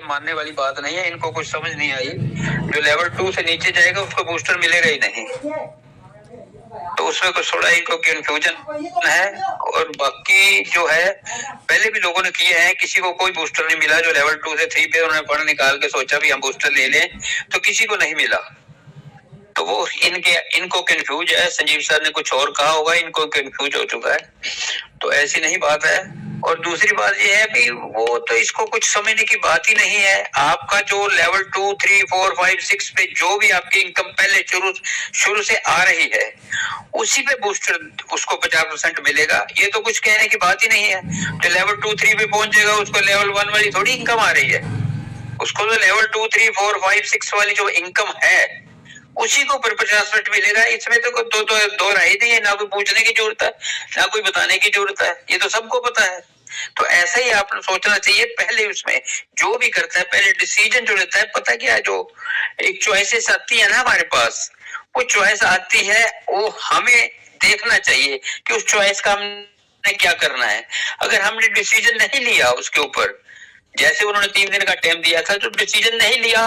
मानने वाली बात नहीं है, इनको कुछ समझ नहीं आई। जो लेवल 2 से नीचे जाएगा उसको बूस्टर मिलेगा ही नहीं, तो उसमें कुछ थोड़ा इनको कंफ्यूजन है। और बाकी जो है पहले भी लोगों ने किए हैं, किसी को कोई बूस्टर नहीं मिला। जो लेवल 2 से 3 पे उन्होंने फंड निकाल के सोचा भी हम बूस्टर ले लें, तो किसी को नहीं मिला। तो वो इनको कंफ्यूज है। संजीव सर ने कुछ और कहा होगा, इनको कंफ्यूज हो चुका है। तो ऐसी नहीं बात है। और दूसरी बात ये है कि वो तो इसको कुछ समझने की बात ही नहीं है। आपका जो लेवल 2, 3, 4, 5, 6 पे जो भी आपकी इनकम पहले शुरू से आ रही है, उसी पे बूस्टर उसको 50% मिलेगा। ये तो कुछ कहने की बात ही नहीं है। जो लेवल 2, 3 पे पहुंचेगा उसको लेवल 1 वाली थोड़ी इनकम आ रही है। उसको तो लेवल 2, 3, 4, 5, 6 वाली जो इनकम है उसी को ऊपर 50% मिलेगा। इसमें तो दो राय नहीं है, ना कोई पूछने की जरूरत है, ना कोई बताने की जरूरत है, ये तो सबको पता है। तो ऐसा ही आपने सोचना चाहिए पहले। उसमें जो भी करता है पहले डिसीजन जो लेता है, पता क्या है, जो एक चॉइसेस आती है ना हमारे पास, वो चॉइस आती है, वो हमें देखना चाहिए कि उस चॉइस का हमने क्या करना है। अगर हमने डिसीजन नहीं लिया उसके ऊपर, जैसे उन्होंने 3 दिन का टाइम दिया था, तो डिसीजन नहीं लिया,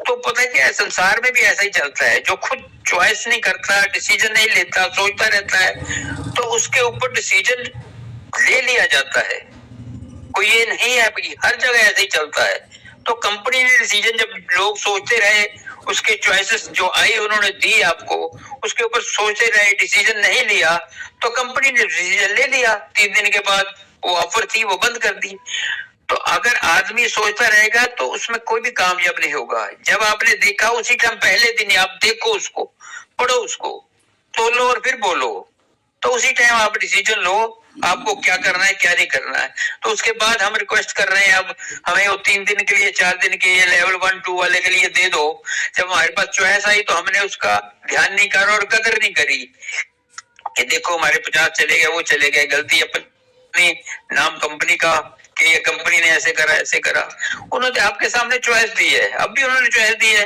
तो पता है क्या है, संसार में भी ऐसा ही चलता है। जो खुद चॉइस नहीं करता, डिसीजन नहीं लेता, सोचता रहता है, तो उसके ऊपर डिसीजन ले लिया जाता है। कोई ये नहीं है कि हर जगह ऐसे ही चलता है। तो कंपनी ने डिसीजन, जब लोग सोचते रहे, उसके चॉइसेस जो आई उन्होंने दी आपको, उसके ऊपर सोचते रहे, डिसीजन नहीं लिया, तो कंपनी ने डिसीजन ले लिया। 3 दिन के बाद वो ऑफर थी वो बंद कर दी। तो अगर आदमी सोचता रहेगा तो उसमें कोई भी कामयाब नहीं होगा। जब आपने देखा उसी टाइम पहले दिन आप देखो उसको, पढ़ो उसको, तोलो और फिर बोलो, तो उसी टाइम आप डिसीजन लो आपको क्या करना है क्या नहीं करना है। तो उसके बाद हम रिक्वेस्ट कर रहे हैं, अब हमें वो 3 दिन के लिए 4 दिन के लिए लेवल 1, 2 वाले के लिए दे दो। जब हमारे पास चॉइस आई तो हमने उसका ध्यान नहीं करा और कदर नहीं करी कि देखो हमारे 50 चले गए, वो चले गए। गलती अपनी, नाम कंपनी का कि ये कंपनी ने ऐसे करा ऐसे करा। उन्होंने आपके सामने चॉइस दी है, अब भी उन्होंने चॉइस दी है।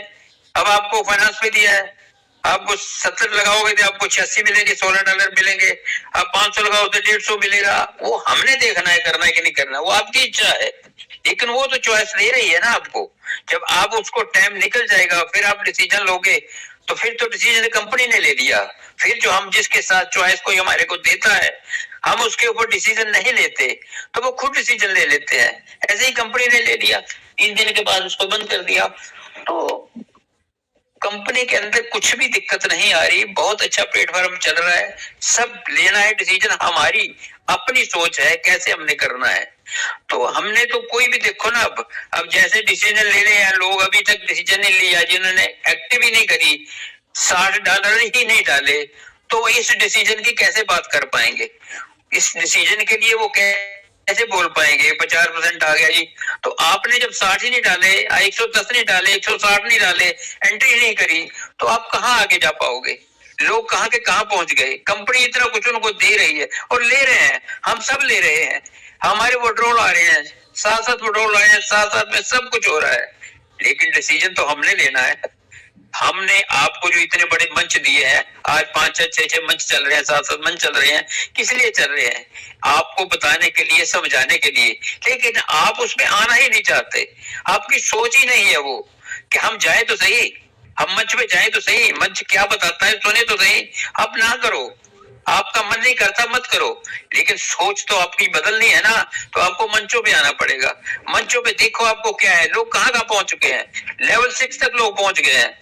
अब आपको फाइनेंस पे दिया है, आपको 70 लगाओगे तो आपको 86 मिलेंगे, $16 मिलेंगे। आप 500 लगाओ तो 150 मिलेगा। वो हमने देखना है करना है कि नहीं करना, वो आपकी इच्छा है। लेकिन वो तो चॉइस दे रही है ना आपको। जब आप उसको टाइम निकल जाएगा फिर आप डिसीजन लोगे, तो फिर तो डिसीजन कंपनी ने ले लिया। फिर जो हम जिसके साथ चॉइस कोई हमारे को देता है, हम उसके ऊपर डिसीजन नहीं लेते, तो वो खुद डिसीजन ले लेते हैं। ऐसे ही कंपनी ने ले लिया, 3 दिन के बाद उसको बंद कर दिया। तो कंपनी के अंदर कुछ भी दिक्कत नहीं आ रही, बहुत अच्छा प्लेटफॉर्म चल रहा है। सब लेना है डिसीजन, हमारी अपनी सोच है कैसे हमने करना है। तो हमने तो कोई भी देखो ना, अब जैसे डिसीजन ले रहे हैं लोग, अभी तक डिसीजन नहीं लिया, जिन्होंने एक्टिव ही नहीं करी, $60 ही नहीं डाले, तो इस डिसीजन की कैसे बात कर पाएंगे। इस डिसीजन के लिए वो कैसे बोल पाएंगे 50% आ गया जी। तो आपने जब 60 ही नहीं डाले, 110 नहीं डाले, 160 नहीं डाले, एंट्री नहीं करी, तो आप कहाँ आगे जा पाओगे। लोग कहाँ के कहाँ पहुंच गए। कंपनी इतना कुछ उनको दे रही है और ले रहे हैं, हम सब ले रहे हैं। हमारे विड्रॉल आ रहे हैं, साथ साथ विड्रॉल आ रहे हैं, साथ साथ में सब कुछ हो रहा है। लेकिन डिसीजन तो हमने लेना है। हमने आपको जो इतने बड़े मंच दिए हैं, आज 5, 6 मंच चल रहे हैं, 7 मंच चल रहे हैं, किस लिए चल रहे हैं? आपको बताने के लिए, समझाने के लिए। लेकिन आप उसमें आना ही नहीं चाहते, आपकी सोच ही नहीं है वो कि हम जाए तो सही, हम मंच पे जाए तो सही, मंच क्या बताता है सुने तो सही। आप ना करो, आपका मन नहीं करता मत करो, लेकिन सोच तो आपकी बदलनी है ना। तो आपको मंचों पे आना पड़ेगा। मंचों पे देखो आपको क्या है, लोग कहाँ कहाँ पहुंच चुके हैं। लेवल 6 तक लोग पहुंच गए हैं।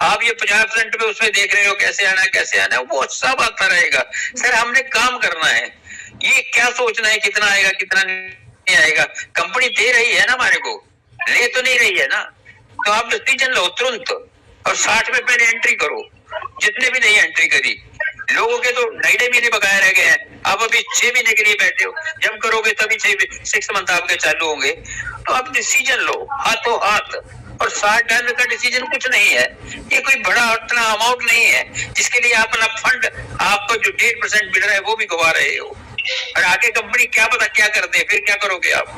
आप ये 50% पे उसमें देख रहे हो कैसे आना है कैसे आना है, वो सब आता रहेगा। सर हमने काम करना है, ये क्या सोचना है कितना आएगा कितना नहीं आएगा। कंपनी दे रही है ना हमारे को, ले तो नहीं रही है ना। तो आप डिसीजन लो तुरंत और 60 में पहले एंट्री करो। जितने भी नहीं एंट्री करी, लोगों के तो 2.5 महीने बकाया रह गए हैं, आप अभी 6 महीने के लिए बैठे हो। जब करोगे तभी 6 मंथ आपके चालू होंगे। तो आप डिसीजन लो हाथों हाथ। और $60 का डिसीजन कुछ नहीं है, ये कोई बड़ा उतना अमाउंट नहीं है जिसके लिए आप अपना फंड, आपको जो 1.5% मिल रहा है वो भी गवा रहे हो। और आगे कंपनी क्या पता क्या कर दे, फिर क्या करोगे आप।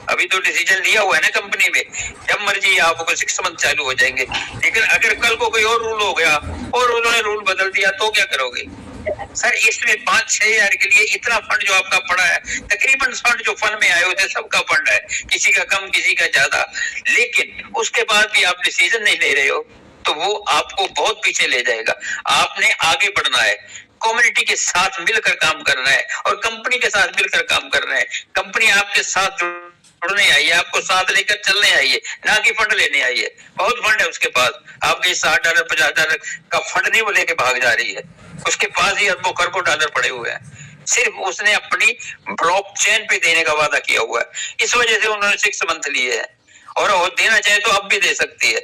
अभी तो डिसीजन लिया हुआ है ना कंपनी में, जब मर्जी आपको 6 मंथ चालू हो जाएंगे। लेकिन अगर कल को कोई और रूल हो गया और उन्होंने रूल बदल दिया तो क्या करोगे। सर इसमें 5-6 हजार के लिए इतना फंड जो आपका पड़ा है, तकरीबन फंड जो फंड में आए होते सबका फंड है, किसी का कम किसी का ज्यादा, लेकिन उसके बाद भी आप डिसीजन नहीं ले रहे हो तो वो आपको बहुत पीछे ले जाएगा। आपने आगे बढ़ना है, कम्युनिटी के साथ मिलकर काम करना है और कंपनी के साथ मिलकर काम करना है। कंपनी आपके साथ जुड़ने आई है, आपको साथ लेकर चलने आई है, ना कि फंड लेने आई है। बहुत फंड है उसके पास, आपके $60 $50 का फंड नहीं वो लेके भाग जा रही है, उसके पास ही अरबों खरबों डॉलर पड़े हुए हैं। सिर्फ उसने अपनी ब्लॉकचेन पे देने का वादा किया हुआ है, इस वजह से उन्होंने 6 मंथ लिए हैं और वो देना चाहे तो अब भी दे सकती है।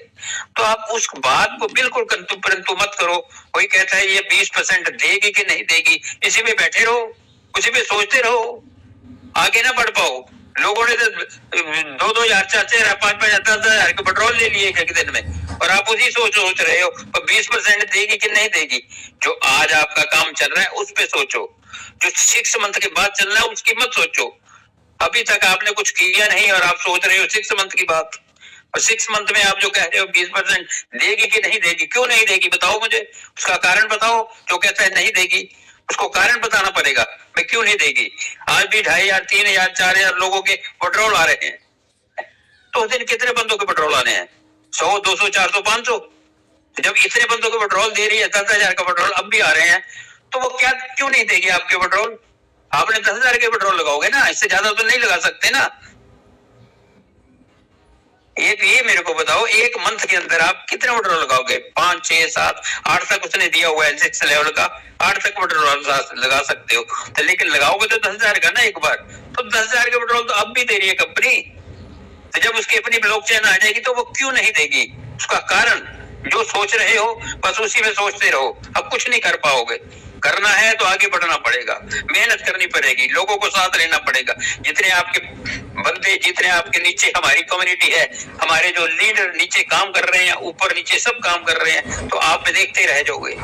तो आप उस बात को बिल्कुल कंतु परंतु मत करो। कोई कहता है ये 20% देगी कि नहीं देगी, इसी पे बैठे रहो, उसी पे सोचते रहो, आगे ना बढ़ पाओ। लोगों ने तो 2-2 हजार 4-4 हजार 5-5 हजार 10-10 हजार के पेट्रोल ले लिए एक दिन में और आप उसी सोच रहे हो 20% देगी कि नहीं देगी। जो आज आपका काम चल रहा है उस पे सोचो, जो 6 मंथ के बाद चलना है उसकी मत सोचो। अभी तक आपने कुछ किया नहीं और आप सोच रहे हो 6 मंथ की बात, और 6 मंथ में आप जो कह रहे हो 20% देगी कि नहीं देगी, क्यों नहीं देगी बताओ मुझे, उसका कारण बताओ। जो कहता है नहीं देगी उसको कारण बताना पड़ेगा, मैं क्यों नहीं देगी। आज भी 2,500 3,000 4,000 लोगों के पेट्रोल आ रहे हैं, तो उस दिन कितने बंदों के पेट्रोल आने हैं? 100 200 400 500। जब इतने बंदों को पेट्रोल दे रही है, 10,000 का पेट्रोल अब भी आ रहे हैं, तो वो क्या क्यों नहीं देगी आपके पेट्रोल? आपने 10,000 के पेट्रोल लगाओगे ना, इससे ज्यादा तो नहीं लगा सकते ना। एक ये मेरे को बताओ, एक मंथ के अंदर आप कितने पेट्रोल लगाओगे? 5 6 7 8 तक उसने दिया हुआ है 6 लेवल का, 8 तक पेट्रोल लगा सकते हो, तो लेकिन लगाओगे तो 10,000 का ना एक बार, तो 10,000 के पेट्रोल तो अब भी दे रही है कंपनी। तो जब उसकी अपनी ब्लॉकचेन आ जाएगी तो वो क्यों नहीं देगी? उसका कारण जो सोच रहे हो बस उसी में सोचते रहो, अब कुछ नहीं कर पाओगे। करना है तो आगे बढ़ना पड़ेगा, मेहनत करनी पड़ेगी, लोगों को साथ लेना पड़ेगा। जितने आपके बंदे, जितने आपके नीचे हमारी कम्युनिटी है, हमारे जो लीडर नीचे काम कर रहे हैं, ऊपर नीचे सब काम कर रहे हैं, तो आप देखते रह जाओगे।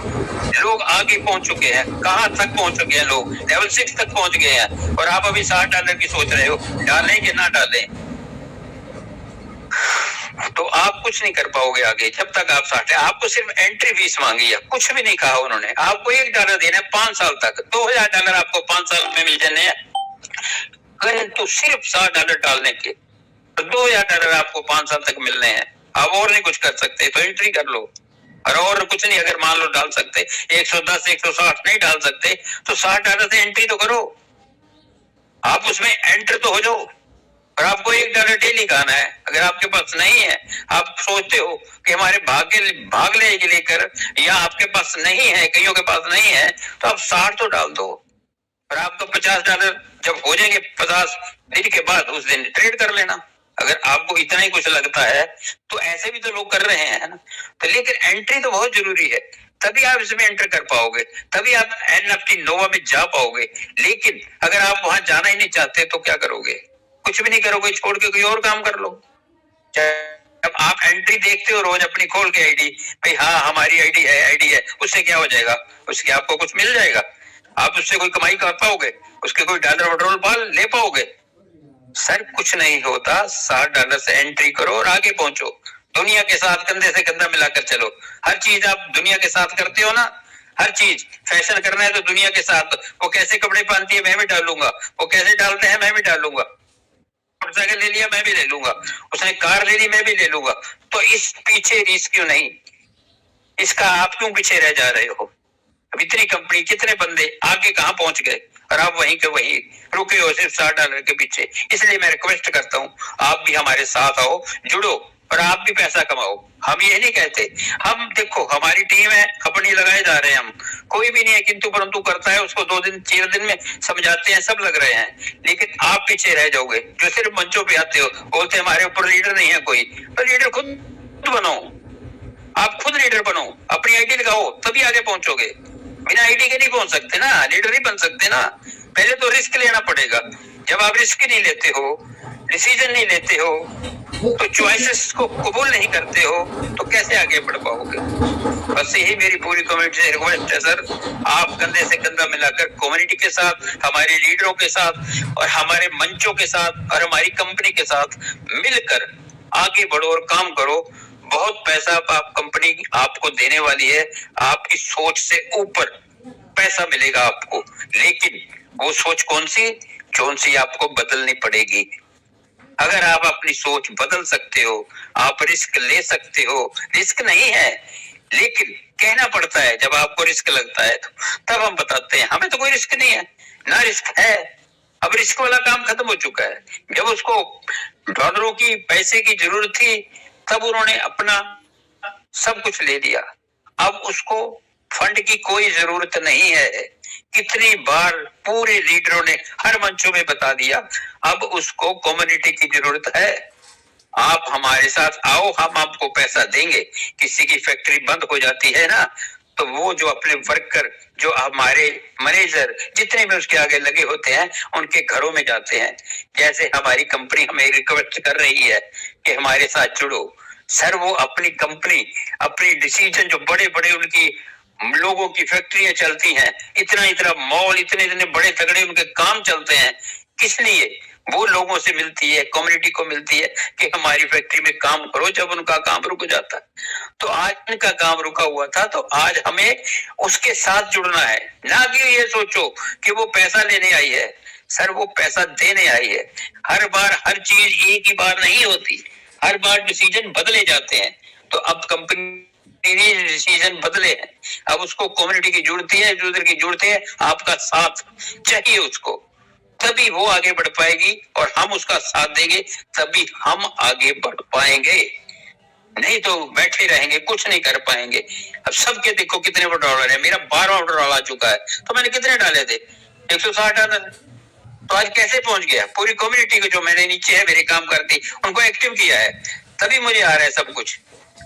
लोग आगे पहुंच चुके हैं, कहां तक पहुंच चुके हैं लोग, लेवल 6 तक पहुंच गए हैं, और आप अभी $60 की सोच रहे हो, डालें कि ना डालें। तो आप कुछ नहीं कर पाओगे आगे जब तक आप साथ हैं। आपको सिर्फ एंट्री फीस मांगी है, कुछ भी नहीं कहा उन्होंने। आपको $1 देना है 5 साल तक, $2,000 आपको 5 साल में मिल जाने हैं, तो सिर्फ $60 डालने के, तो $2,000 आपको 5 साल तक मिलने हैं। आप और नहीं कुछ कर सकते तो एंट्री कर लो, और कुछ नहीं। अगर मान लो डाल सकते 110 160 नहीं डाल सकते तो $60 से एंट्री तो करो, आप उसमें एंटर तो हो जाओ। और आपको $1 डेली खाना है, अगर आपके पास नहीं है, आप सोचते हो कि हमारे भाग लेगी लेकर, या आपके पास नहीं है, कईयों के पास नहीं है, तो आप 60 तो डाल दो, और आपको $50 जब हो जाएंगे 50 दिन के बाद उस दिन ट्रेड कर लेना। अगर आपको इतना ही कुछ लगता है तो ऐसे भी तो लोग कर रहे हैं ना। तो लेकिन एंट्री तो बहुत जरूरी है, तभी आप इसमें एंटर कर पाओगे, तभी आप NFT नोवा में जा पाओगे। लेकिन अगर आप वहां जाना ही नहीं चाहते तो क्या करोगे? कुछ भी नहीं करोगे, छोड़ के कोई और काम कर लो। जब आप एंट्री देखते हो रोज अपनी खोल के आईडी, भाई हाँ हमारी आईडी है, उससे क्या हो जाएगा? उसके आपको कुछ मिल जाएगा? आप उससे कोई कमाई कर पाओगे? उसके कोई डॉलर पेट्रोल पाल ले पाओगे? सर कुछ नहीं होता। $60 से एंट्री करो और आगे पहुंचो, दुनिया के साथ कंधे से कंधा मिलाकर चलो। हर चीज आप दुनिया के साथ करते हो ना, हर चीज। फैशन करना है तो दुनिया के साथ, वो कैसे कपड़े पहनती है मैं भी डालूंगा, वो कैसे डालते हैं मैं भी डालूंगा, मोटरसाइकिल ले लिया मैं भी ले लूंगा, उसने कार ले ली मैं भी ले लूंगा। तो इस पीछे रिस्क क्यों नहीं? इसका आप क्यों पीछे रह जा रहे हो? अब इतनी कंपनी, कितने बंदे आगे कहां पहुंच गए और आप वहीं के वहीं रुके हो सिर्फ $60 के पीछे। इसलिए मैं रिक्वेस्ट करता हूं आप भी हमारे साथ आओ, जुड़ो और आप भी पैसा कमाओ। हम ये नहीं कहते, हम देखो हमारी टीम है, अपनी लगाए जा रहे हैं, हम कोई भी नहीं है किंतु परंतु करता है, उसको 2 दिन 4 दिन में समझाते हैं, सब लग रहे हैं। लेकिन आप पीछे रह जाओगे, जो सिर्फ मंचों पे आते हो, बोलते हमारे ऊपर लीडर नहीं है कोई, तो लीडर खुद बनो, आप खुद लीडर बनो, अपनी आईडी लगाओ, तभी आगे पहुंचोगे। बिना आईडी के नहीं पहुंच सकते ना, लीडर नहीं बन सकते ना। पहले तो रिस्क लेना पड़ेगा। जब आप रिस्क नहीं लेते हो, डिसीजन नहीं लेते हो, तो चॉइसेस को कबूल नहीं करते हो, तो कैसे आगे बढ़ पाओगे? बस यही मेरी पूरी कम्युनिटी से रिक्वेस्ट है सर, आप कंधे से कंधा मिलाकर कम्युनिटी के साथ, हमारे लीडरों के साथ और हमारे मंचों के साथ और हमारी कंपनी के साथ मिलकर आगे बढ़ो और काम करो। बहुत पैसा आप कंपनी आपको देने वाली है, आपकी सोच से ऊपर पैसा मिलेगा आपको, लेकिन वो सोच कौन सी आपको बदलनी पड़ेगी। अगर आप अपनी सोच बदल सकते हो, आप रिस्क ले सकते हो। रिस्क नहीं है, लेकिन कहना पड़ता है। जब आपको रिस्क लगता है तो तब हम बताते हैं हमें तो कोई रिस्क नहीं है, ना रिस्क है। अब रिस्क वाला काम खत्म हो चुका है। जब उसको डॉलरों की, पैसे की जरूरत थी, तब उन्होंने अपना सब कुछ ले लिया। अब उसको फंड की कोई जरूरत नहीं है। कितनी बार पूरे लीडरों ने हर मंचों में बता दिया, अब उसको कम्युनिटी की जरूरत है। आप हमारे साथ आओ, हम आपको पैसा देंगे। किसी की फैक्ट्री बंद हो जाती है ना, तो वो जो अपने वर्कर, जो हमारे मैनेजर जितने भी उसके आगे लगे होते हैं, उनके घरों में जाते हैं। जैसे हमारी कंपनी हमें रिक्वेस्ट कर रही है कि हमारे साथ जुड़ो, सर वो अपनी कंपनी, अपनी डिसीजन जो बड़े बड़े उनकी लोगों की फैक्ट्रियां चलती हैं, इतना इतना मॉल, इतने इतने बड़े तगड़े उनके काम चलते हैं, किस लिए? वो लोगों से मिलती है, कम्युनिटी को मिलती है कि हमारी फैक्ट्री में काम करो। जब उनका काम रुक जाता है, तो आज उनका काम रुका हुआ था, तो आज हमें उसके साथ जुड़ना है। ना कि ये सोचो कि वो पैसा लेने आई है। सर वो पैसा देने आई है। हर बार हर चीज एक ही बार नहीं होती, हर बार डिसीजन बदले जाते हैं। तो अब कंपनी डिसीजन बदले हैं, अब उसको कम्युनिटी की जरूरत है, यूजर की जरूरत है, आपका साथ चाहिए उसको, तभी वो आगे बढ़ पाएगी। और हम उसका साथ देंगे तभी हम आगे बढ़ पाएंगे, नहीं तो बैठे रहेंगे, कुछ नहीं कर पाएंगे। अब सबके देखो कितने डॉलर है। मेरा 12वां डॉलर आ चुका है, तो मैंने कितने डाले थे? 160 डॉलर। तो आज कैसे पहुंच गया? पूरी कम्युनिटी को जो मेरे नीचे है, मेरे काम करती, उनको एक्टिव किया है, तभी मुझे आ रहा है सब कुछ।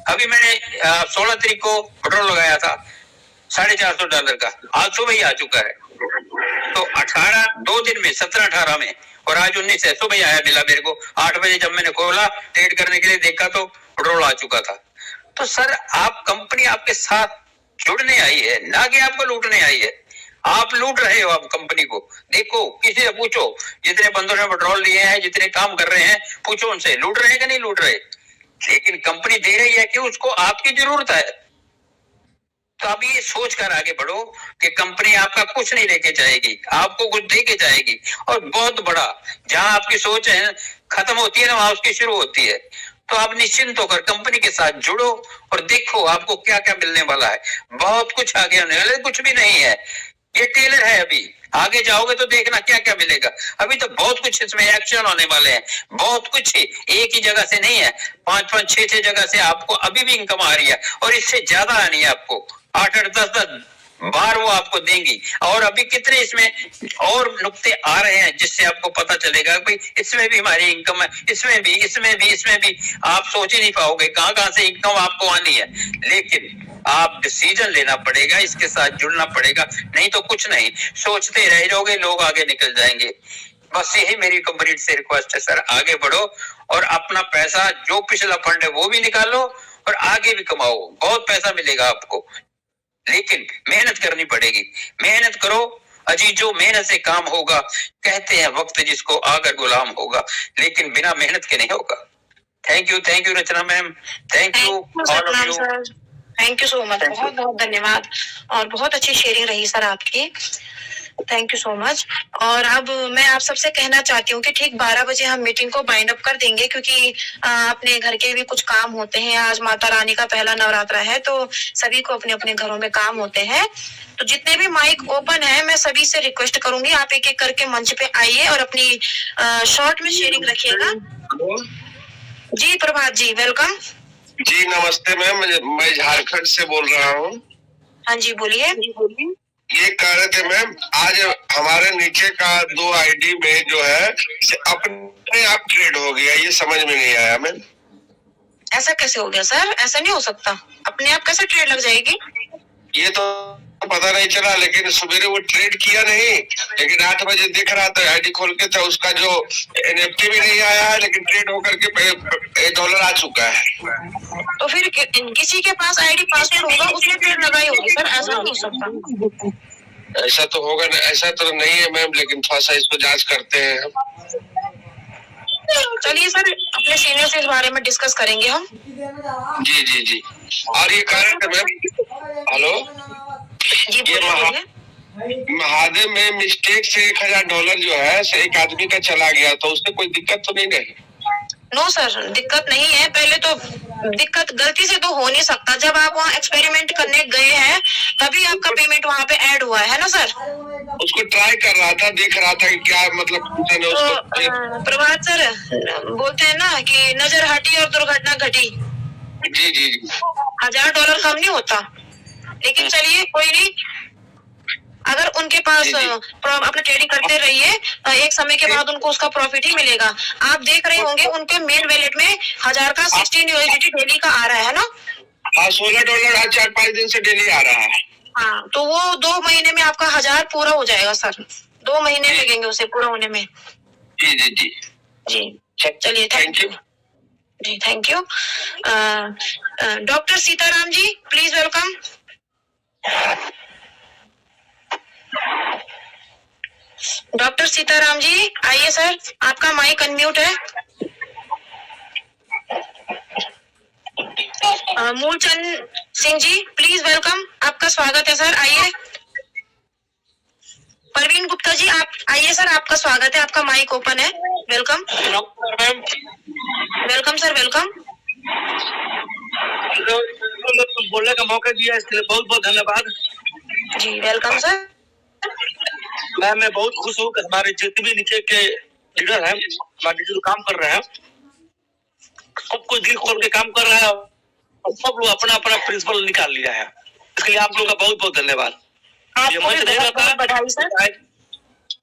अभी मैंने 16 तारीख को पेट्रोल लगाया था $450 का, आज सुबह ही आ चुका है। तो 18 2 दिन में 17-18 में, और आज 19 है, सुबह ही आया मिला मेरे को। 8 बजे जब मैंने खोला ट्रेड करने के लिए, देखा तो पेट्रोल आ चुका था। तो सर आप, कंपनी आपके साथ जुड़ने आई है, ना कि आपको लूटने आई है। आप लूट रहे हो आप कंपनी को। देखो, किसी से पूछो, जितने बंदों ने पेट्रोल लिए हैं, जितने काम कर रहे हैं, पूछो उनसे लूट रहे हैं कि नहीं लूट रहे। लेकिन कंपनी दे रही है कि उसको आपकी जरूरत है। तो अब ये सोच कर आगे बढ़ो कि कंपनी आपका कुछ नहीं लेके जाएगी, आपको कुछ दे के जाएगी। और बहुत बड़ा, जहां आपकी सोच है खत्म होती है ना, वहां उसकी शुरू होती है। तो आप निश्चिंत होकर कंपनी के साथ जुड़ो और देखो आपको क्या क्या मिलने वाला है। बहुत कुछ आगे होने वाला है, कुछ भी नहीं है, ये टेलर है। अभी आगे जाओगे तो देखना क्या क्या मिलेगा। अभी तो बहुत कुछ इसमें एक्शन होने वाले हैं, बहुत कुछ एक ही जगह से नहीं है, 5-5, 6-6 जगह से आपको अभी भी इनकम आ रही है, और इससे ज्यादा आनी है आपको। 8-8, 10-10 बार वो आपको देंगी। और अभी कितने इसमें और नुक्ते आ रहे हैं, जिससे आपको पता चलेगा भाई इसमें भी हमारी इनकम है, इसमें भी, इसमें भी, इसमें भी। आप सोच ही नहीं पाओगे कहां कहां से इनकम आपको आनी है। लेकिन आप डिसीजन लेना पड़ेगा, इसके साथ जुड़ना पड़ेगा, नहीं तो कुछ नहीं। सोचते रह जाओगे, लोग आगे निकल जाएंगे। बस यही मेरी कंपनी से रिक्वेस्ट है सर, आगे बढ़ो और अपना पैसा, जो पिछला फंड है वो भी निकालो और आगे भी कमाओ। बहुत पैसा मिलेगा आपको, लेकिन मेहनत करनी पड़ेगी। मेहनत करो अजीजों, मेहनत से काम होगा। कहते हैं वक्त जिसको आकर गुलाम होगा, लेकिन बिना मेहनत के नहीं होगा। Thank you Rachna ma'am, thank you all of you, thank you so much, बहुत बहुत धन्यवाद। और बहुत अच्छी शेयरिंग रही सर आपकी, थैंक यू सो मच। और अब मैं आप सबसे कहना चाहती हूँ कि ठीक 12 बजे हम मीटिंग को बाइंड अप कर देंगे, क्योंकि अपने घर के भी कुछ काम होते हैं। आज माता रानी का पहला नवरात्रा है, तो सभी को अपने अपने घरों में काम होते हैं। तो जितने भी माइक ओपन है, मैं सभी से रिक्वेस्ट करूंगी, आप एक एक करके मंच पे आइए और अपनी शॉर्ट में शेयरिंग रखिएगा। जी प्रभात जी, वेलकम जी। नमस्ते मैम, मैं झारखंड से बोल रहा हूँ। हाँ जी बोलिए। ये कह रहे थे मैम, आज हमारे नीचे का 2 आईडी में जो है अपने आप ट्रेड हो गया, ये समझ में नहीं आया मैम। ऐसा कैसे हो गया सर? ऐसा नहीं हो सकता, अपने आप कैसे ट्रेड लग जाएगी? ये तो पता नहीं चला, लेकिन सवेरे वो ट्रेड किया नहीं, लेकिन 8 बजे दिख रहा था आईडी खोल के, तो उसका जो एनएफटी भी नहीं आया है, लेकिन ट्रेड होकर के $1 आ चुका है। तो फिर किसी के पास आईडी पासवर्ड होगा, उसने ट्रेड लगाई होगी सर, ऐसा नहीं हो सकता। ऐसा तो होगा, ऐसा तो नहीं है मैम, लेकिन थोड़ा सा इसको जांच करते हैं हम। चलिए सर, अपने सीनियर से इस बारे में डिस्कस करेंगे हम। जी। और ये कह रहे थे मैम, हेलो जी बोलिए। महादेव में मिस्टेक से $1000 जो है एक आदमी का चला गया, तो उससे कोई दिक्कत तो नहीं रही? नो सर, दिक्कत नहीं है। पहले तो दिक्कत गलती से तो हो नहीं सकता, जब आप वहाँ एक्सपेरिमेंट करने गए हैं तभी आपका पेमेंट वहाँ पे ऐड हुआ है ना सर। उसको ट्राई कर रहा था, देख रहा था कि क्या मतलब तो प्रभात सर बोलते हैं ना कि नजर हटी और दुर्घटना घटी। जी जी जी। $1000 कम नहीं होता, लेकिन चलिए कोई नहीं। अगर उनके पास अपना ट्रेडिंग करते रहिए, एक समय के बाद उनको उसका प्रॉफिट ही मिलेगा। आप देख रहे होंगे उनके मेन वैलेट में 1000 का 16 USDT डेली का आ रहा है ना। हाँ, $16 आज 4-5 दिन से डेली आ रहा है। हाँ, तो वो 2 महीने में आपका 1000 पूरा हो जाएगा सर। 2 महीने लगेंगे उसे पूरा होने में। जी जी जी जी चलिए, थैंक यू जी, thank you. Doctor Sitaram ji please welcome. Doctor Sitaram ji आइए सर, आपका माइक अनम्यूट है। मूलचंद सिंह जी प्लीज वेलकम, आपका स्वागत है सर, आइए। परवीन गुप्ता जी आप आइए सर, आपका स्वागत है, आपका माइक ओपन है, वेलकम। Welcome sir, welcome. बोलने का मौका दिया इसके लिए बहुत बहुत धन्यवाद जी, वेलकम सर। मैं बहुत खुश हूँ कि हमारे जितने भी नीचे के लीडर हैं, हमारे जो काम कर रहे हैं, सब कुछ दिल खोल के काम कर रहा है और सब लोग अपना अपना प्रिंसिपल निकाल लिया है। इसके लिए आप लोग का बहुत बहुत धन्यवाद। ये मंच नहीं रहता,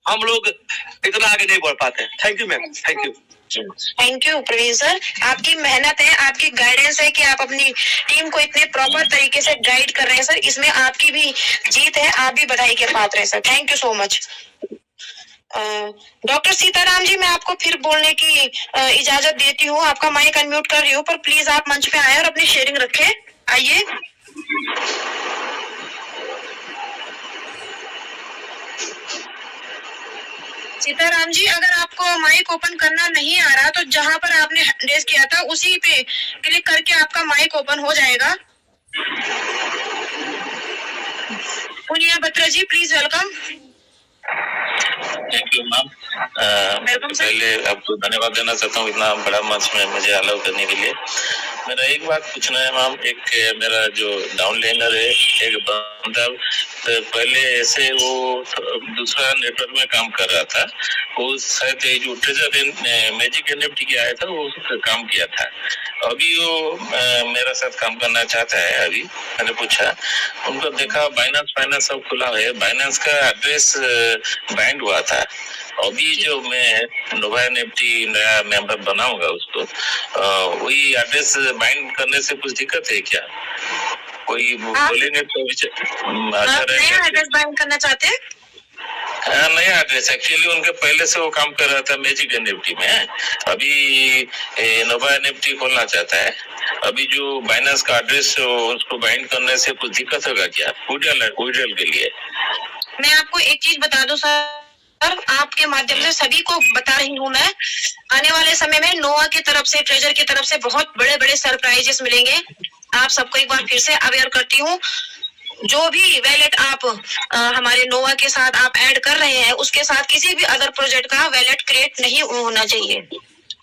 हम लोग इतना आगे नहीं बढ़ पाते। Thank you ma'am, thank you. Thank you Praveen sir, आपकी मेहनत है, आपकी गाइडेंस है कि आप अपनी टीम को इतने प्रॉपर तरीके से गाइड कर रहे हैं सर, इसमें आपकी भी जीत है, आप भी बधाई के पात्र हैं sir, thank you so much. Doctor Sitaram ji मैं आपको फिर बोलने की इजाजत देती हूँ, आपका माइक अनम्यूट कर रही हूँ, पर प्लीज आप मंच पे आए और अपनी शेयरिंग रखें, आइए। सीताराम जी अगर आपको माइक ओपन करना नहीं आ रहा तो जहां पर आपने रेज किया था उसी पे क्लिक करके आपका माइक ओपन हो जाएगा। Puniya Batra ji please welcome. Thank you ma'am. पहले आपको धन्यवाद देना चाहता हूँ इतना बड़ा मंच में मुझे अलाउ करने के लिए। मेरा एक बात पूछना है मैम, एक मेरा जो डाउनलाइनर है एक बंदा पहले ऐसे वो दूसरा नेटवर्क में काम कर रहा था, वो शायद जो ट्रेजर मैजिक एनएफटी के आया था वो काम किया था, अभी वो मेरा साथ काम करना चाहता है। अभी मैंने पूछा उनको, देखा बाइनेंस फाइनेंस सब खुला है, बाइनेंस का एड्रेस बाइंड हुआ था, अभी जो मैं नोवा एनएफटी नया मेंबर बनाऊंगा उसको वही एड्रेस बाइंड करने से कुछ दिक्कत है क्या? कोई बोलेंगे तो अच्छा रहेगा। नया एड्रेस बाइंड करना चाहते हैं? नया एड्रेस एक्चुअली उनके पहले से वो काम कर रहा था मैजिक एनएफटी में, अभी नोवा एनएफटी खोलना चाहता है, अभी जो बाइनेंस का एड्रेस उसको बाइंड करने से कुछ दिक्कत होगा क्या विड्रॉल के लिए? मैं आपको एक चीज बता दूं सर, आपके माध्यम से सभी को बता रही हूँ मैं, आने वाले समय में नोवा की तरफ से, ट्रेजर की तरफ से बहुत बड़े बड़े सरप्राइजेस मिलेंगे। आप सबको एक बार फिर से अवेयर करती हूँ, जो भी वैलेट आप हमारे नोवा के साथ आप ऐड कर रहे हैं उसके साथ किसी भी अदर प्रोजेक्ट का वैलेट क्रिएट नहीं होना चाहिए,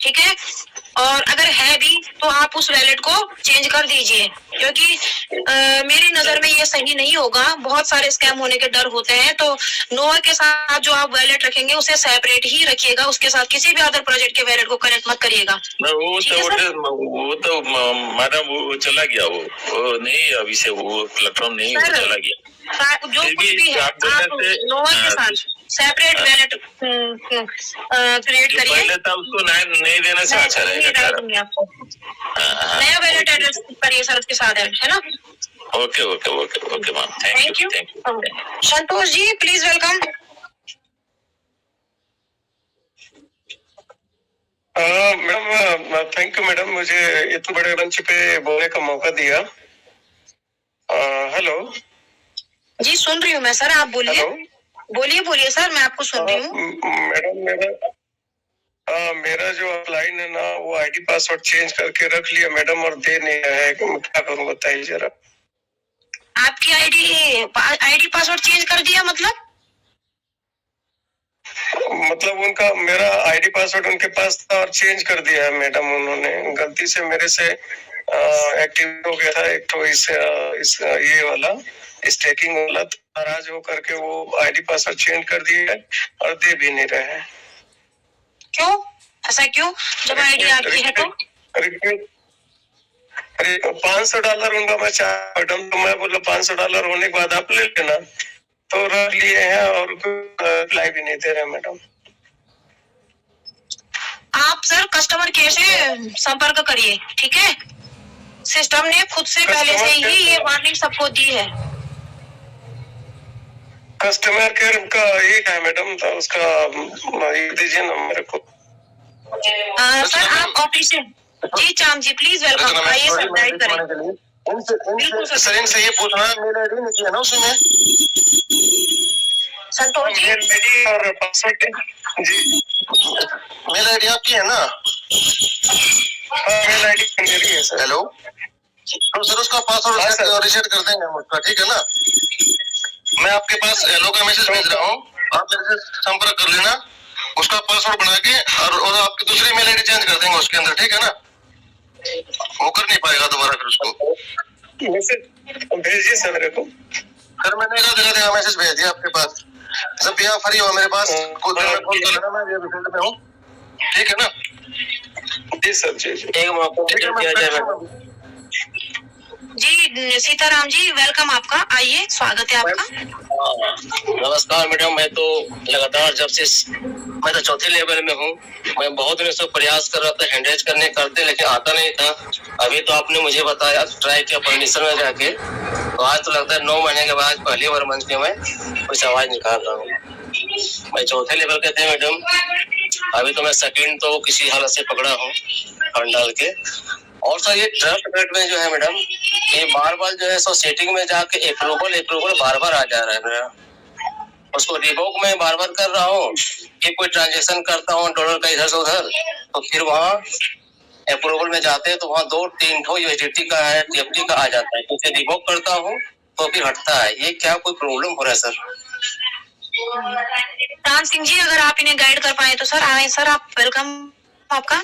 ठीक है? और अगर है भी तो आप उस वैलेट को चेंज कर दीजिए, क्योंकि मेरी नजर में ये सही नहीं होगा, बहुत सारे स्कैम होने के डर होते हैं। तो नोवा के साथ जो आप वैलेट रखेंगे उसे सेपरेट ही रखिएगा, उसके साथ किसी भी अदर प्रोजेक्ट के वैलेट को कनेक्ट मत करिएगा। वो तो मैडम वो चला गया, वो नहीं, अभी से वो प्लेटफॉर्म नहीं चला गया। जो कुछ भी है आप नोवा के साथ सेपरेट वैलेट क्रिएट करिए। पहले था उसको नहीं देने से अच्छा रहेगा। आपको नया वैलेट एड्रेस करिए सर उसके साथ, है ना? Okay okay okay okay ma'am, thank you. Santosh ji please welcome. Madam thank you madam, मुझे इतने बड़े मंच पे बोलने का मौका दिया। हेलो जी सुन रही हूँ मैं सर, आप बोलिए। बोलिए बोलिए सर, मैं आपको सुन रही हूँ। मैडम मेरा जो ऑफलाइन है ना वो आईडी पासवर्ड चेंज करके रख लिया मैडम, और दे नहीं है, क्या करूँ बताइए जरा। आपकी आईडी पासवर्ड चेंज कर दिया मतलब उनका मेरा आईडी पासवर्ड उनके पास था और चेंज कर दिया है मैडम। उन्होंने गलती से मेरे से एक्टिव हो गया था एक तो इस ये वाला स्टेकिंग वाला, तो नाराज हो करके वो आईडी पासवर्ड चेंज कर दिया है और दे भी नहीं रहे हैं। क्यों? ऐसा क्यों? जब आईडी आपकी है तो अरे $500 उनका मैं मैडम, तो मैं बोला $500 होने के बाद आप ले लेना, तो रख लिए हैं और रिप्लाई भी नहीं दे रहे मैडम। आप सर कस्टमर केयर से संपर्क करिए, ठीक है? सिस्टम ने खुद से पहले से ही ये वार्निंग सबको दी है। कस्टमर केयर का ये है मैडम, तो उसका ये दीजिए ना मेरे को। सर आप ऑफिस से जी चाम जी प्लीज वेलकम, आइए सर गाइड करें। बिल्कुल सर इनसे ये पूछना है, मेल आईडी नहीं किया ना उसमें संतोष जी? मेल आईडी और पासवर्ड जी, मेल आईडी आपकी है ना? हाँ मेल आईडी मेरी है सर। हेलो, तो सर उसका पासवर्ड रीसेट कर देंगे हम उसका, ठीक है ना? मैं आपके पास हेलो का मैसेज भेज रहा हूँ, आप मेरे से संपर्क कर लेना, उसका पासवर्ड बना के और आपकी दूसरी मेल आईडी चेंज कर देंगे उसके अंदर, ठीक है ना? वो कर नहीं पाएगा दोबारा फिर उसको। मैसेज भेजिए सर मेरे को। सर मैंने एक जगह मैसेज भेज दिया आपके पास, जब भी आप फ्री हो मेरे पास कॉल कर लेना, मैं अभी फील्ड में हूँ, ठीक है ना? जी सर जी जी। एक मौका ठीक है, दिया जाए मैडम। जी सीताराम जी वेलकम आपका, आइए स्वागत है आपका। नमस्कार मैडम, मैं तो लगातार जब से मैं तो चौथे लेवल में हूँ, मैं बहुत दिनों से प्रयास कर रहा था हैंडरेज करते, लेकिन आता नहीं था। अभी तो आपने मुझे बताया, ट्राई किया परमिशन में जाके, तो आज तो लगता है 9 महीने के बाद पहली बार मंच में मैं कुछ आवाज निकाल रहा हूँ। मैं चौथे लेवल के थे मैडम, अभी तो मैं सेकंड तो किसी हालत से पकड़ा हूँ फंड डाल के। और सर ये ट्रस्ट रेट में जो है मैडम, ये बार जो है सो सेटिंग में जाके अप्रूवल बार आ जा रहा है मेरा, उसको रिवोक में बार कर रहा हूँ। कि कोई ट्रांजेक्शन करता हूँ डॉलर का इधर से उधर, तो फिर वहाँ अप्रूवल में जाते हैं तो वहाँ 2-3 ठो यूएसडीटी का है, टीएफटी का आ जाता है, तो उसे रिवोक करता हूँ तो फिर हटता है। ये क्या कोई प्रॉब्लम हो रहा है सर? राम सिंह जी अगर आप इन्हें गाइड कर पाए तो सर आए सर, आप वेलकम आपका।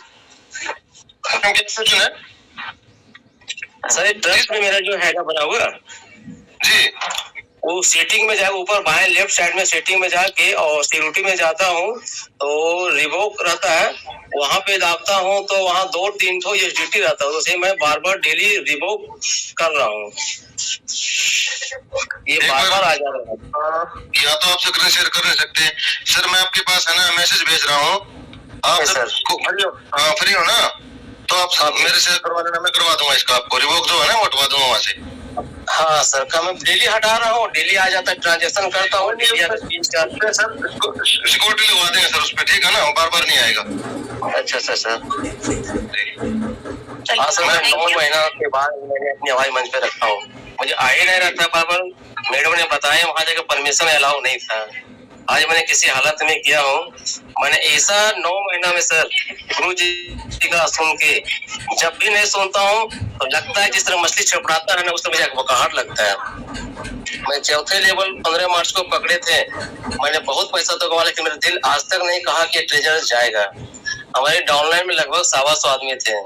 सर ट्रस्ट में मेरा जो हैगा बना हुआ जी, वो सेटिंग में जाके ऊपर बाएं लेफ्ट साइड में सेटिंग में जाके और सिक्योरिटी में जाता हूँ तो रिवोक रहता है, वहां पे दाबता हूँ तो वहाँ 2-3 ठो यूएसडीटी रहता है, उसे मैं बार डेली रिवोक कर रहा हूँ, ये बार आ जा रहा है। या तो आप स्क्रीन शेयर कर नहीं सकते सर, मैं आपके पास है ना मैसेज भेज रहा हूँ, आप सर फ्री हो ना, तो आप मेरे से करवा लेना, मैं करवा दूंगा इसका, आपको रिवोक जो है ना वो हटवा दूंगा वहाँ से। हाँ सर, का मैं डेली हटा रहा हूँ, डेली आ जाता है, ट्रांजेक्शन करता हूँ डेली आता है 3-4 सर, सिक्योरिटी लगवा देंगे सर उस पर, ठीक है ना? बार नहीं आएगा। अच्छा सर। हाँ सर, मैं 9 महीना के बाद मैंने अपनी आवाज मंच पे रखा हूँ, मुझे आ ही नहीं रहा था, पर मैडम ने बताया वहाँ जाकर परमिशन अलाउ नहीं था। आज मैंने किसी हालत में किया हूँ, मैंने ऐसा 9 महीना में सर गुरु जी का सुन के, जब भी नहीं सुनता हूँ तो लगता है जिस तरह मछली छपड़ाता है ना, उस तरह मुझे बकाहट लगता है। मैं चौथे लेवल 15 मार्च को पकड़े थे, मैंने बहुत पैसा तो गवा, लेकिन मेरा दिल आज तक नहीं कहा कि ट्रेजर जाएगा। हमारे डाउनलाइन में लगभग 125 आदमी थे,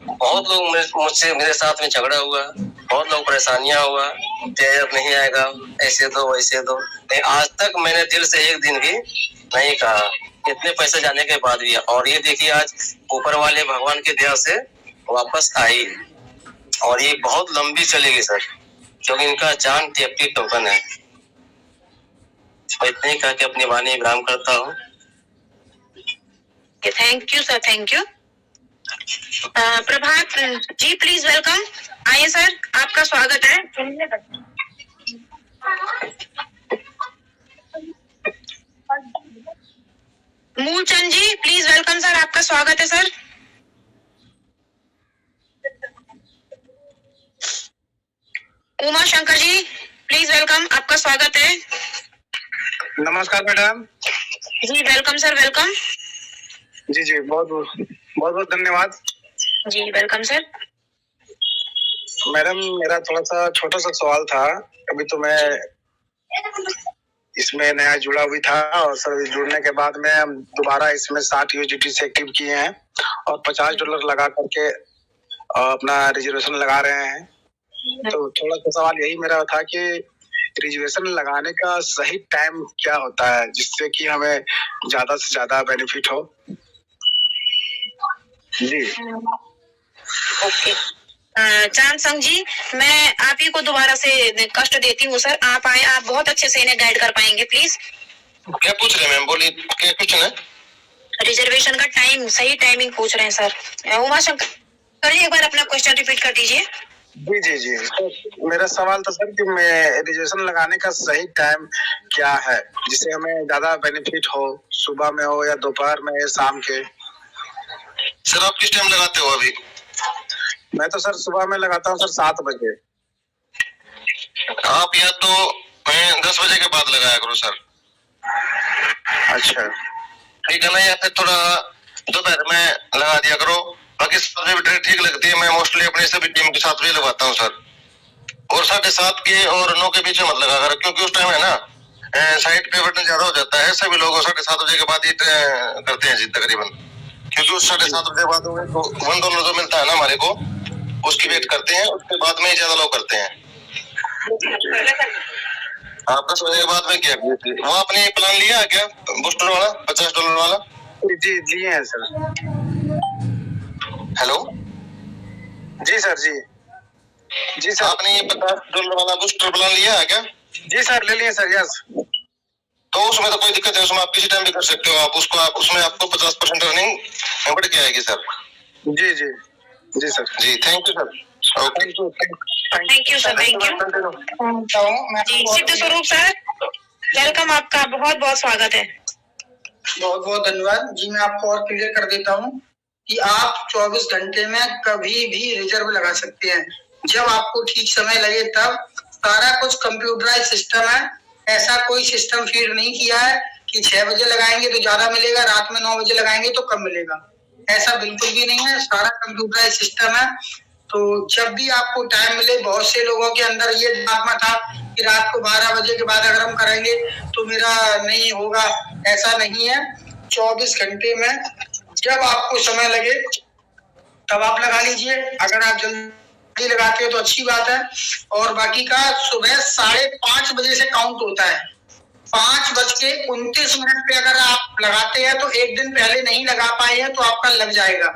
बहुत लोग मुझसे मेरे साथ में झगड़ा हुआ, बहुत लोग परेशानियां हुआ, ट्रेजर नहीं आएगा, ऐसे दो वैसे दो, नहीं आज तक मैंने दिल से एक दिन भी नहीं कहा, इतने पैसे जाने के बाद भी। और ये देखिए आज ऊपर वाले भगवान की दया से वापस आई, और ये बहुत लंबी चलेगी सर, क्योंकि इनका जान टीएफटी टोकन है। मैं इतने ही कहा कि अपनी वाणी विराम करता हूँ। Thank you sir, thank you. Prabhat ji please welcome, आइए सर आपका स्वागत है। Moolchand ji please welcome sir, आपका स्वागत है sir. Uma Shankar ji please welcome, आपका स्वागत है। नमस्कार मैडम। जी वेलकम सर, वेलकम। जी बहुत बहुत धन्यवाद। जी वेलकम सर। मैडम मेरा थोड़ा सा छोटा सा सवाल था। अभी तो मैं इसमें नया जुड़ा हुई था और सर जुड़ने के बाद में हम दोबारा इसमें 60 USDT से एक्टिव किए हैं और $50 लगा करके अपना रिजर्वेशन लगा रहे हैं। तो थोड़ा सा सवाल यही मेरा था कि रिजर्वेशन लगाने का सही टाइम क्या होता है जिससे कि हमें ज्यादा से ज्यादा बेनिफिट हो। जी ओके। चांद संग जी, मैं आप ही को दोबारा से कष्ट देती हूँ सर। आप आए, आप बहुत अच्छे से इन्हें गाइड कर पाएंगे प्लीज। क्या पूछ रहे हैं मैम, बोलिए क्या पूछना है? रिजर्वेशन का टाइम, सही टाइमिंग पूछ रहे हैं सर। उमा शंकर जी, एक बार अपना क्वेश्चन रिपीट कर दीजिए। जी जी जी तो मेरा सवाल था सर कि मैं रिजर्वेशन लगाने का सही टाइम क्या है जिससे हमें ज्यादा बेनिफिट हो, सुबह में हो या दोपहर में या शाम के। सर आप किस टाइम लगाते हो अभी? मैं तो सर सुबह में लगाता हूँ सर 7 बजे। आप या तो 10 बजे के बाद लगाया करो सर। अच्छा ठीक है ना, या फिर थोड़ा दोपहर में लगा दिया करो। बाकी सब ट्रेड ठीक लगती है। मैं मोस्टली अपने सभी टीम के साथ भी लगवाता हूँ सर। और 7:30 के और 9 के बीच में मत लगा कर, क्योंकि उस टाइम है ना साइड पे बटन ज्यादा हो जाता है। सभी लोग 7:30 बजे के बाद ही करते हैं जी तकरीबन, क्योंकि उस 7:30 बजे बाद $1 जो मिलता है ना हमारे को, उसकी वेट करते हैं। उसके बाद में ही ज्यादा लोग करते हैं। आप 10 बजे के बाद में क्या वो आपने प्लान लिया है क्या, बूस्टर वाला $50 वाला? जी लिए हैं सर। हेलो जी सर। जी जी सर। आपने ये $50 वाला बूस्टर प्लान लिया है क्या? जी सर ले लिए सर। यस। तो उसमें तो कोई दिक्कत है, उसमें आप किसी टाइम भी कर सकते हो। आप उसमें आपको 50% अर्निंग बढ़ के आएगी सर। जी जी जी सर। जी thank you sir. Okay thank you sir, thank you. जी सिद्ध स्वरूप सर, वेलकम, आपका बहुत बहुत स्वागत है। बहुत बहुत धन्यवाद जी। मैं आपको और क्लियर कर देता हूँ कि आप 24 घंटे में कभी भी रिजर्व लगा सकते हैं, जब आपको ठीक समय लगे तब। सारा कुछ कंप्यूटराइज सिस्टम है। ऐसा कोई सिस्टम फीड नहीं किया है कि 6 बजे लगाएंगे तो ज्यादा मिलेगा, रात में 9 बजे लगाएंगे तो कम मिलेगा। ऐसा बिल्कुल भी नहीं है। सारा कंप्यूटराइज सिस्टम है। तो जब भी आपको टाइम मिले, बहुत से लोगों के अंदर ये दिमाग में था कि रात को 12 बजे के बाद अगर हम करेंगे तो मेरा नहीं होगा। ऐसा नहीं है। 24 घंटे में जब आपको समय लगे तब आप लगा लीजिए। अगर आप जल्दी लगाते हो तो अच्छी बात है। और बाकी का सुबह 5:30 बजे से काउंट होता है। 5:29 पे अगर आप लगाते हैं तो एक दिन पहले नहीं लगा पाए हैं तो आपका लग जाएगा।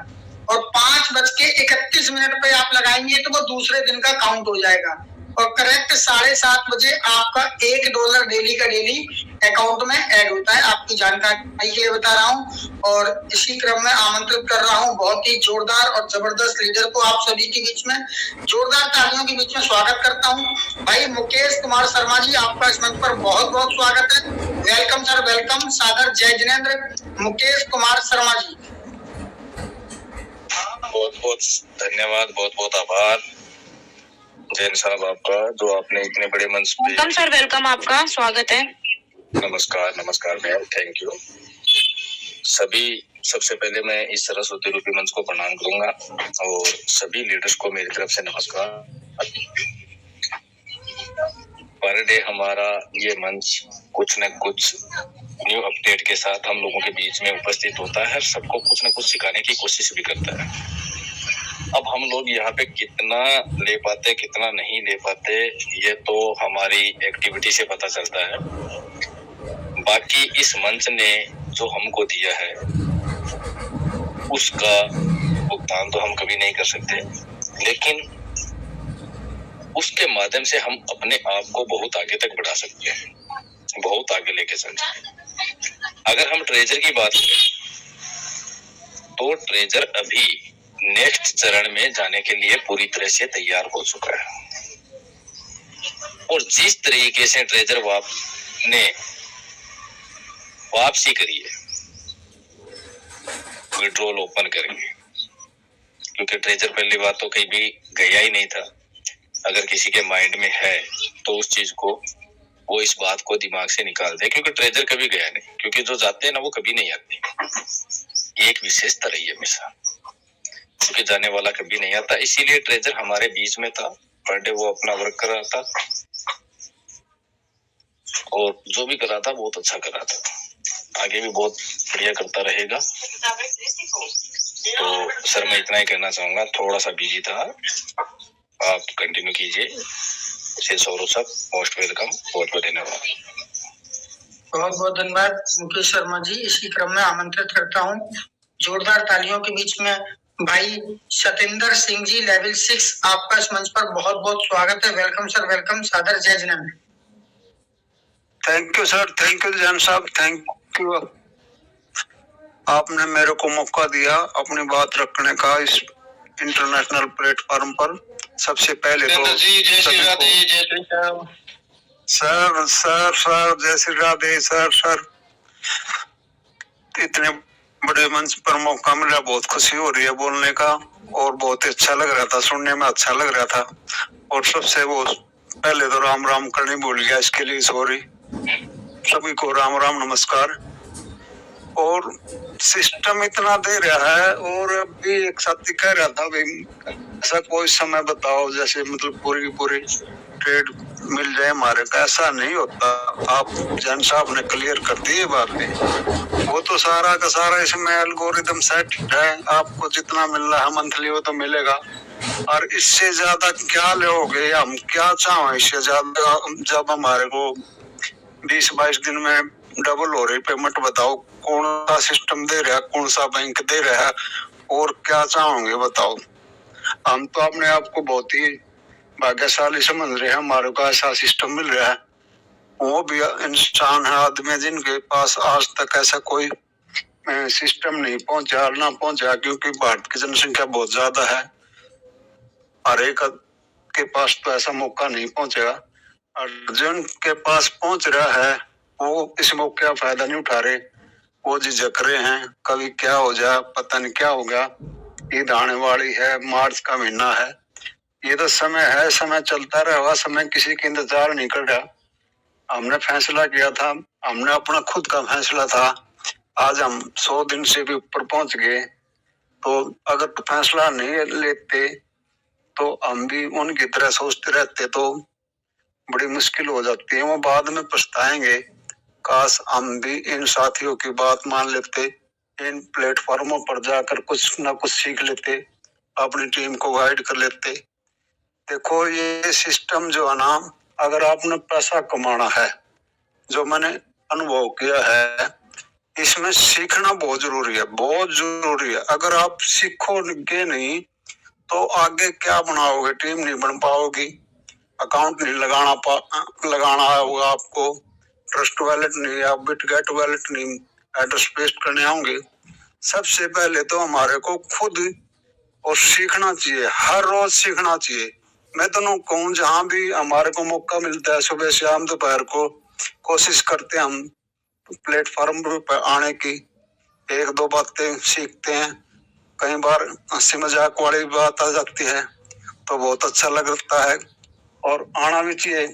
और 5:31 पे आप लगाएंगे तो वो दूसरे दिन का काउंट हो जाएगा। और करेक्ट 7:30 बजे आपका $1 डेली का डेली अकाउंट में ऐड होता है। आपकी जानकारी के लिए बता रहा हूँ और इसी क्रम में आमंत्रित कर रहा हूँ बहुत ही जोरदार और जबरदस्त लीडर को आप सभी के बीच में जोरदार तालियों के बीच में स्वागत करता हूँ। भाई मुकेश कुमार शर्मा जी, आपका इस मंच पर बहुत बहुत स्वागत है। Welcome sir, welcome. सादर जय जिनेंद्र। मुकेश कुमार शर्मा जी, बहुत बहुत धन्यवाद, बहुत बहुत आभार जैन साहब आपका, जो आपने इतने बड़े मंच पे। वेलकम सर, वेलकम, आपका स्वागत है। नमस्कार नमस्कार मैम, थैंक यू सभी। सबसे पहले मैं इस सरस्वती रूपी मंच को प्रणाम करूंगा और सभी लीडर्स को मेरी तरफ से नमस्कार। पर डे हमारा ये मंच कुछ न कुछ न्यू अपडेट के साथ हम लोगों के बीच में उपस्थित होता है। सबको कुछ न कुछ सिखाने की कोशिश भी करता है। अब हम लोग यहाँ पे कितना ले पाते कितना नहीं ले पाते ये तो हमारी एक्टिविटी से पता चलता है। बाकी इस मंच ने जो हमको दिया है उसका भुगतान तो हम कभी नहीं कर सकते, लेकिन उसके माध्यम से हम अपने आप को बहुत आगे तक बढ़ा सकते हैं, बहुत आगे लेके चल सकते। अगर हम ट्रेजर की बात करें तो ट्रेजर अभी नेक्स्ट चरण में जाने के लिए पूरी तरह से तैयार हो चुका है। और जिस तरीके से ट्रेजर ने वापसी करी है विड्रॉल ओपन करेंगे, क्योंकि ट्रेजर पहली बात तो कहीं भी गया ही नहीं था। अगर किसी के माइंड में है तो उस चीज को वो इस बात को दिमाग से निकाल दे, क्योंकि ट्रेजर कभी गया नहीं। क्योंकि जो जाते हैं ना वो कभी नहीं आते, ये एक विशेषता रही है हमेशा। के जाने वाला कभी नहीं आता, इसीलिए ट्रेजर हमारे बीच में था। पर डे वो अपना वर्क कर रहा था और जो भी कर रहा था बहुत अच्छा कर रहा था, आगे भी बहुत बढ़िया करता रहेगा। तो सर मैं इतना ही कहना चाहूंगा, थोड़ा सा बिजी था, आप कंटिन्यू कीजिए। सौरभ सर मोस्ट वेलकम, बहुत बहुत धन्यवाद। बहुत बहुत धन्यवाद मुकेश शर्मा जी। इसी क्रम में आमंत्रित करता हूँ जोरदार तालियों के बीच में भाई सतेंद्र सिंह जी, लेवल 6, आपका इस मंच पर बहुत बहुत स्वागत है। Welcome sir, welcome. सादर जय Jain. Thank you sir, thank you Jain साहब, थैंक यू। आपने मेरे को मौका दिया अपनी बात रखने का इस इंटरनेशनल प्लेटफॉर्म पर। सबसे पहले तो सर जय श्री राधे सर, इतने बड़े मंच पर मौका मिला, बहुत खुशी हो रही है बोलने का और बहुत अच्छा लग रहा था, सुनने में अच्छा लग रहा था। और सबसे वो पहले तो राम राम करने भूल गया, इसके लिए सॉरी। सभी को राम राम नमस्कार। और सिस्टम इतना दे रहा है, और अभी एक साथी कह रहा था भाई ऐसा कोई समय बताओ जैसे मतलब पूरी पूरी ट्रेड मिल जाए हमारे का। ऐसा नहीं होता, आप जैन साहब ने क्लियर कर दी ये बातें। वो तो सारा का सारा इसमें एल्गोरिदम सेट है, आपको जितना मिल रहा है मंथली वो तो मिलेगा। और इससे ज्यादा क्या लोगे, हम क्या चाहें इससे ज्यादा, जब हमारे को 20-22 दिन में डबल हो रही पेमेंट। बताओ कौन सा सिस्टम दे रहा है, कौन सा बैंक दे रहा है, और क्या चाहोगे बताओ। हम तो अपने आप को बहुत ही भाग्यशाली समझ रहे हैं, हमारे को ऐसा सिस्टम मिल रहा है। वो भी इंसान है, आदमी जिनके पास आज तक ऐसा कोई सिस्टम नहीं पहुंचा ना पहुंचा, क्योंकि भारत की जनसंख्या बहुत ज्यादा है, हर एक के पास तो ऐसा मौका नहीं पहुंचेगा। और जिनके पास पहुंच रहा है वो इस मौके का फायदा नहीं उठा रहे, वो झिझक रहे हैं कभी क्या हो जाए, पता नहीं क्या होगा। ईद आने वाली है, मार्च का महीना है, ये तो समय है, समय चलता रहेगा, समय किसी की इंतजार नहीं कर रहा। हमने फैसला किया था, हमने अपना खुद का फैसला था, आज हम 100 दिन से भी ऊपर पहुंच गए। तो अगर फैसला नहीं लेते तो हम भी उनकी तरह सोचते रहते तो बड़ी मुश्किल हो जाती है, वो बाद में पछताएंगे। काश हम भी इन साथियों की बात मान लेते, इन प्लेटफॉर्मों पर जाकर कुछ ना कुछ सीख लेते, अपनी टीम को गाइड कर लेते। देखो ये सिस्टम जो है ना, अगर आपने पैसा कमाना है, जो मैंने अनुभव किया है, इसमें सीखना बहुत जरूरी है, बहुत जरूरी है। अगर आप सीखोगे नहीं तो आगे क्या बनाओगे, टीम नहीं बन पाओगी, अकाउंट नहीं लगाना होगा आपको, ट्रस्ट वैलेट नहीं, आप बिटगेट वैलेट नहीं एड्रेस पेस्ट करने आएंगे। सबसे पहले तो हमारे को खुद और सीखना चाहिए, हर रोज सीखना चाहिए। मैं तो कहूँ जहाँ भी हमारे को मौका मिलता है, सुबह शाम दोपहर को कोशिश करते हैं हम प्लेटफॉर्म पर आने की, 1-2 बातें सीखते हैं। कई बार हंसी मजाक वाली बात आ जाती है तो बहुत अच्छा लगता है, और आना भी चाहिए,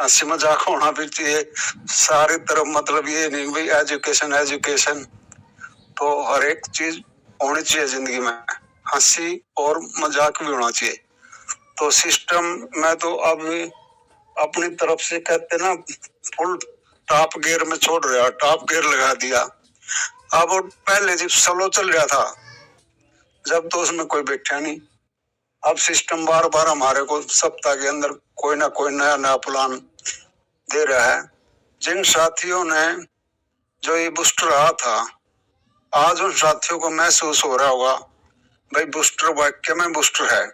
हंसी मजाक होना भी चाहिए सारी तरफ। मतलब ये नहीं भाई एजुकेशन, तो हर एक चीज होनी चाहिए जिंदगी में, हंसी और मजाक भी होना चाहिए। तो सिस्टम मैं तो अब अपनी तरफ से कहते ना फुल टॉप गियर में छोड़ रहा, टॉप गियर लगा दिया। अब पहले जब स्लो चल रहा था जब, तो उसमें कोई बैठा नहीं। अब सिस्टम बार बार हमारे को सप्ताह के अंदर कोई ना कोई नया प्लान दे रहा है। जिन साथियों ने जो ये बूस्टर रहा था, आज उन साथियों को महसूस हो रहा होगा भाई बूस्टर वाक्य में बूस्टर है।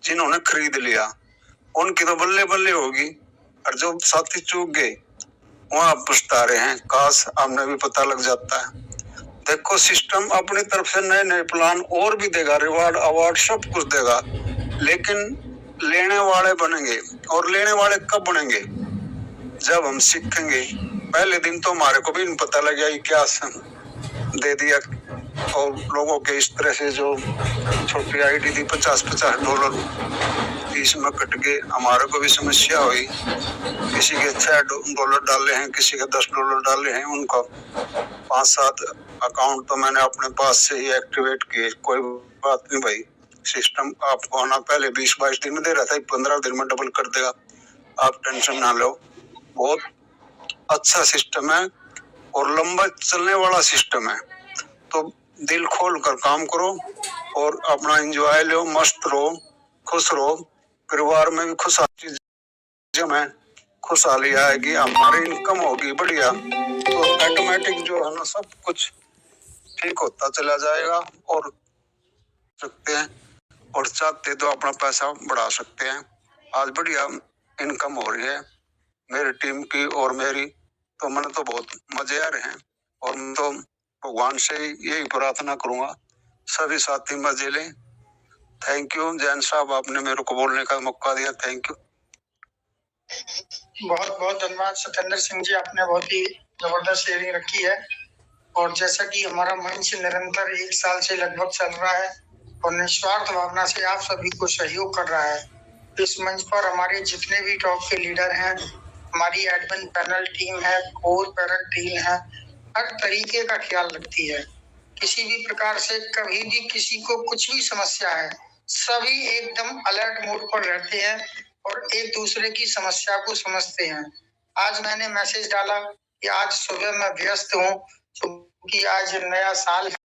जिन्होंने खरीद लिया उनकी तो बल्ले बल्ले होगी, और जो साथी चूक गए वहां पछता रहे हैं, काश हमने भी पता लग जाता है। देखो सिस्टम अपनी तरफ से नए नए प्लान और भी देगा, रिवार्ड अवार्ड सब कुछ देगा, लेकिन लेने वाले बनेंगे। और लेने वाले कब बनेंगे, जब हम सीखेंगे। पहले दिन तो हमारे को भी नहीं पता लगा ये क्या दे दिया, और लोगों के इस तरह से जो छोटी आईडी थी $50-50 इसमें कट गए, हमारे को भी समस्या हुई। किसी के $6 डाले हैं, किसी के $10 डाले हैं, उनको 5-7 अकाउंट तो मैंने अपने पास से ही एक्टिवेट किए, कोई बात नहीं भाई। सिस्टम आपको आना पहले 20-22 दिन में दे रहा था, 15 दिन में डबल कर देगा, आप टेंशन ना लो। बहुत अच्छा सिस्टम है और लंबा चलने वाला सिस्टम है, तो दिल खोल कर काम करो और अपना एंजॉय लो, मस्त रहो, खुश रहो, परिवार में भी खुशहाली जमे, खुशहाली आएगी, हमारी इनकम होगी बढ़िया, तो ऑटोमेटिक जो है ना सब कुछ ठीक होता चला जाएगा और सकते हैं, और चाहते तो अपना पैसा बढ़ा सकते हैं। आज बढ़िया इनकम हो रही है मेरी टीम की और मेरी, तो मैंने तो बहुत मजे आ रहे हैं और मैं तो भगवान से यही प्रार्थना करूंगा सभी साथी मजे लें। थैंक यू जैन साहब, आपने मेरे को बोलने का मौका दिया, थैंक यू। बहुत बहुत धन्यवाद सत्येंद्र सिंह जी, आपने बहुत ही जबरदस्त शेयरिंग रखी है। और जैसा कि हमारा मंच निरंतर 1 साल से लगभग चल रहा है और निस्वार्थ भावना से आप सभी को सहयोग कर रहा है, इस मंच पर हमारे जितने भी टॉप के लीडर हैं, हमारी एडमिन पैनल टीम है, कोर पैरल टीम है, हर तरीके का ख्याल रखती है। किसी भी प्रकार से कभी भी किसी को कुछ भी समस्या है, सभी एकदम अलर्ट मोड पर रहते हैं और एक दूसरे की समस्या को समझते हैं। आज मैंने मैसेज डाला कि आज सुबह मैं व्यस्त हूँ क्योंकि आज नया साल है।